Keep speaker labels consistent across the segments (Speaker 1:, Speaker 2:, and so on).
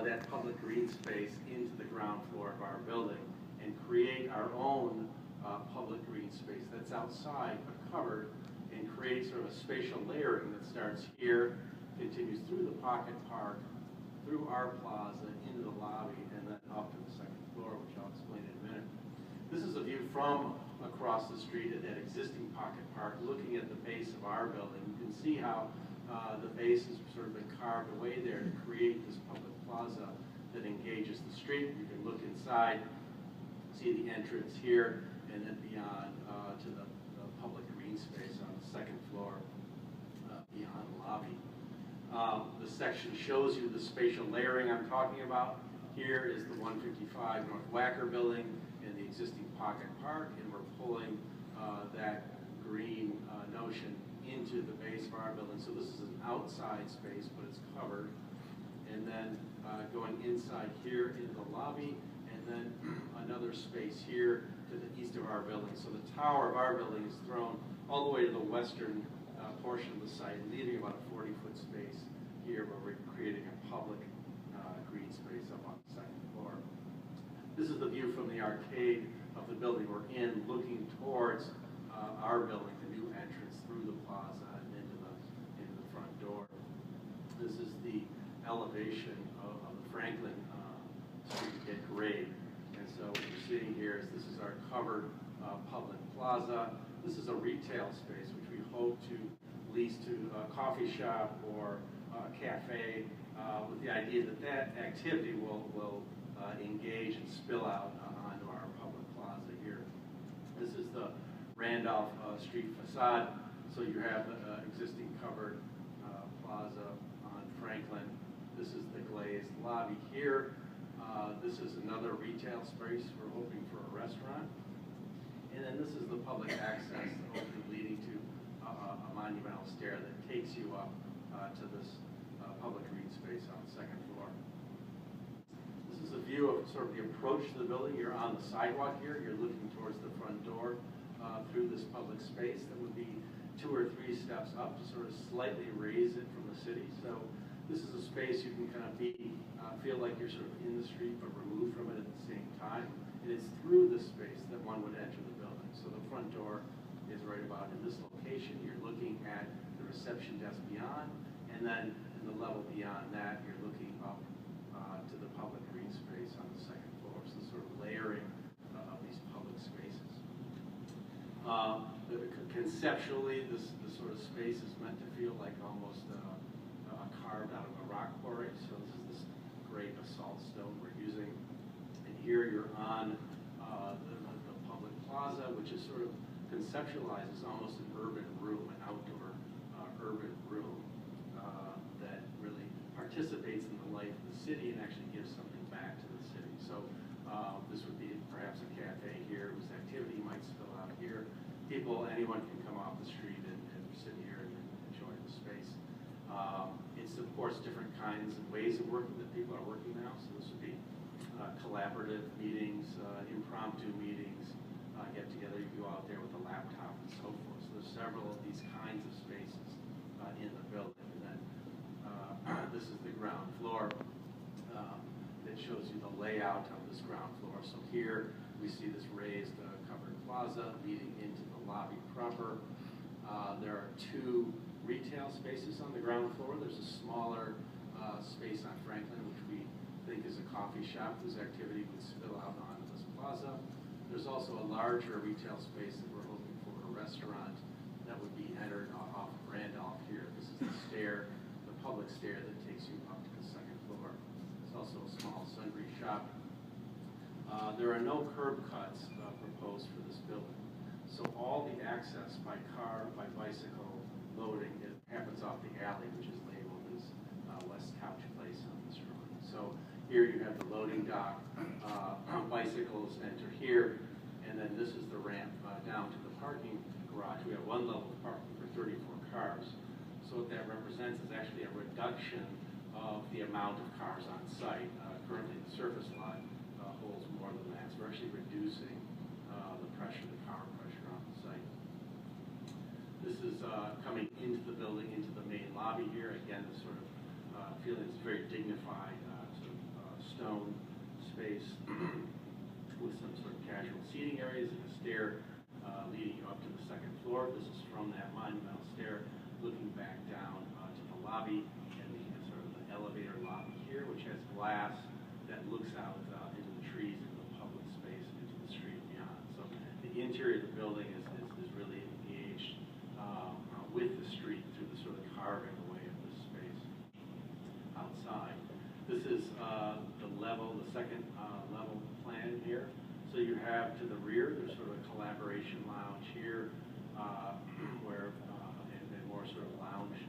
Speaker 1: that public green space into the ground floor of our building and create our own public green space that's outside but covered, and create sort of a spatial layering that starts here, continues through the pocket park, through our plaza, into the lobby, and then up to the second floor, which I'll explain in a minute. This is a view from across the street at that existing pocket park, looking at the base of our building. You can see how the base has sort of been carved away there to create this public plaza that engages the street. You can look inside, see the entrance here, and then beyond to the public green space on the second floor beyond the lobby. The section shows you the spatial layering I'm talking about. Here is the 155 North Wacker building and the existing pocket park, and we're pulling that green notion into the base of our building. So this is an outside space, but it's covered. And then going inside here into the lobby, and then another space here to the east of our building. So the tower of our building is thrown all the way to the western portion of the site, leaving about a 40-foot space here where we're creating a public green space up on the second floor. This is the view from the arcade of the building we're in, looking towards our building, the new entrance through the plaza and into the front door. This is the elevation of the Franklin Street at grade. And so what you're seeing here is this is our covered public plaza. This is a retail space which we hope to lease to a coffee shop or a cafe, with the idea that that activity will engage and spill out onto our public plaza here. This is the Randolph Street facade. So you have the existing covered plaza on Franklin. This is the glazed lobby here. This is another retail space. We're hoping for a restaurant. And then this is the public access, hopefully leading to a monumental stair that takes you up to this public green space on the second floor. This is a view of sort of the approach to the building. You're on the sidewalk here. You're looking towards the front door through this public space that would be 2 or 3 steps up to sort of slightly raise it from the city. So this is a space you can kind of feel like you're sort of in the street but removed from it at the same time. And it's through this space that one would enter the building. So the front door is right about in this location. You're looking at the reception desk beyond, and then in the level beyond that, you're looking up to the public green space on the second floor. So sort of layering of these public spaces. Conceptually, this sort of space is meant to feel like almost carved out of a rock quarry. So this is this great basalt stone we're using. And here you're on the public plaza, which is sort of conceptualized as almost an urban room, an outdoor urban room that really participates in the life of the city and actually gives something back to the city. So this would be perhaps a cafe here whose activity might spill out here. Anyone can come off the street and sit here and enjoy the space. It's of course different kinds and ways of working that people are working now. So this would be collaborative meetings, impromptu meetings, get together, you go out there with a laptop and so forth. So there's several of these kinds of spaces in the building. And then this is the ground floor that shows you the layout of this ground floor. So here we see this raised covered plaza leading into the lobby proper. There are 2 retail spaces on the ground floor. There's a smaller space on Franklin, which we think is a coffee shop whose activity would spill out onto this plaza. There's also a larger retail space that we're hoping for a restaurant that would be entered off of Randolph here. This is the stair, the public stair that takes you up to the second floor. There's also a small sundry shop. There are no curb cuts proposed for this building. So all the access by car, by bicycle, loading, it happens off the alley, which is labeled as West Couch Place on this drawing. So here you have the loading dock, bicycles enter here, and then this is the ramp down to the parking garage. We have 1 level of parking for 34 cars. So what that represents is actually a reduction of the amount of cars on site. Currently the surface lot holds more than that. So we're actually reducing the pressure, the car pressure on the site. This is coming into the building, into the main lobby here. Again, this sort of feeling is very dignified, sort of casual seating areas and a stair leading you up to the second floor. This is from that monumental stair looking back down to the lobby and the sort of the elevator lobby here, which has glass that looks out into the trees and the public space into the street beyond. So the interior of the building is really engaged with the street through the sort of carving away of the space outside. This is the second level plan here. So you have to the rear, there's sort of a collaboration lounge here, where and more sort of lounge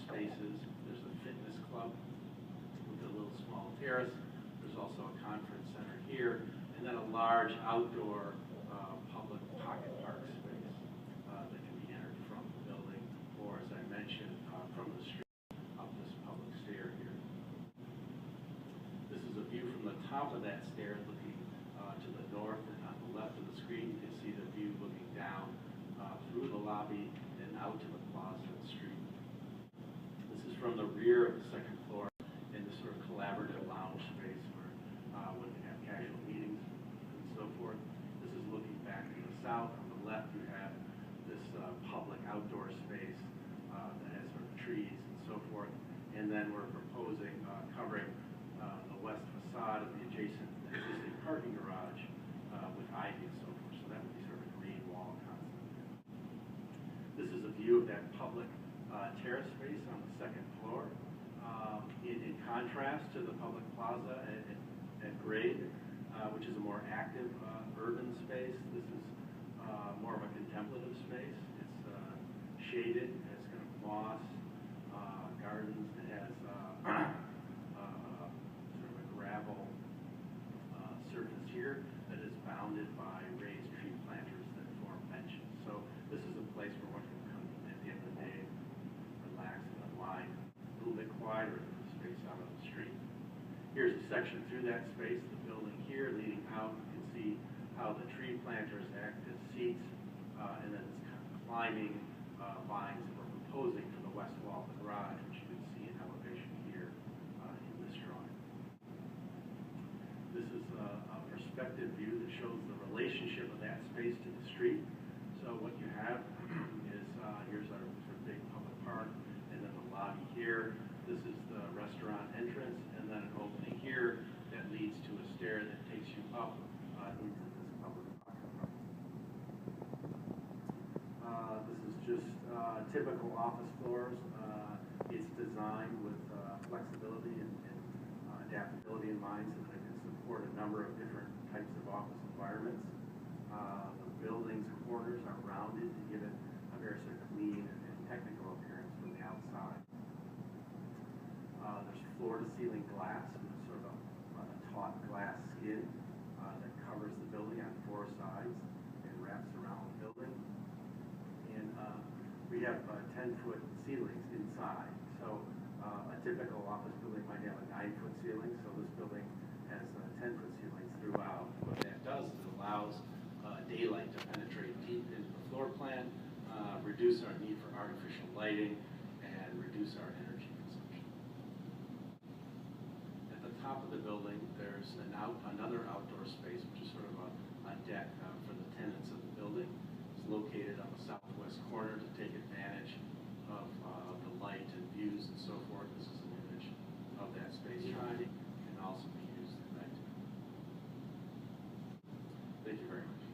Speaker 1: spaces. There's a fitness club with a little small terrace. There's also a conference center here, and then a large outdoor public pocket park space that can be entered from the building, or as I mentioned, from the street up this public stair here. This is a view from the top of that stair looking to the north, and on the left of the screen you can see the view looking down through the lobby and out to the plaza and street. This is from the rear of the second floor in this sort of collaborative lounge space where when they have casual meetings and so forth. This is looking back to the south. On the left you have this public outdoor space that has sort of trees and so forth. And then we're proposing covering the west facade of the existing parking garage with ivy and so forth. So that would be sort of a green wall concept there. This is a view of that public terrace space on the second floor. In contrast to the public plaza at grade, which is a more active urban space, this is more of a contemplative space. It's shaded, it has kind of moss, gardens, it has sort of a gravel surface here that is bounded by raised tree planters that form benches. So this is a place where one can come at the end of the day, relax and unwind, a little bit quieter than the space out on the street. Here's a section through that space, the building here leading out. You can see how the tree planters act as seats, and then it's kind of climbing vines that we're proposing to the west wall of the garage, which you can see in elevation here in this drawing. This is a perspective view that shows the relationship of that space to the street. So what you have is, here's our sort of big public park, and then the lobby here. This is the restaurant entrance, and then an opening here that leads to a stair that takes you up into this public pocket park. This is just typical office floors. It's designed with flexibility and adaptability in mind so that it can support a number of different types of office environments. The building's corners are rounded to give it a very sort of clean and technical appearance from the outside. There's floor-to-ceiling glass with sort of a taut glass skin that covers the building on four sides and wraps around the building. And we have 10-foot ceilings inside. So a typical office building might have a 9-foot ceiling, so this building has 10-foot ceilings throughout. What that does is it allows daylight to penetrate deep into the floor plan, reduce our need for artificial lighting, and reduce our energy consumption. At the top of the building, there's another outdoor space, which is sort of a deck for the tenants of the building. It's located on the southwest corner to take advantage of the light and views and so forth. This is an image of that space shining, can also be used at night. Thank you very much.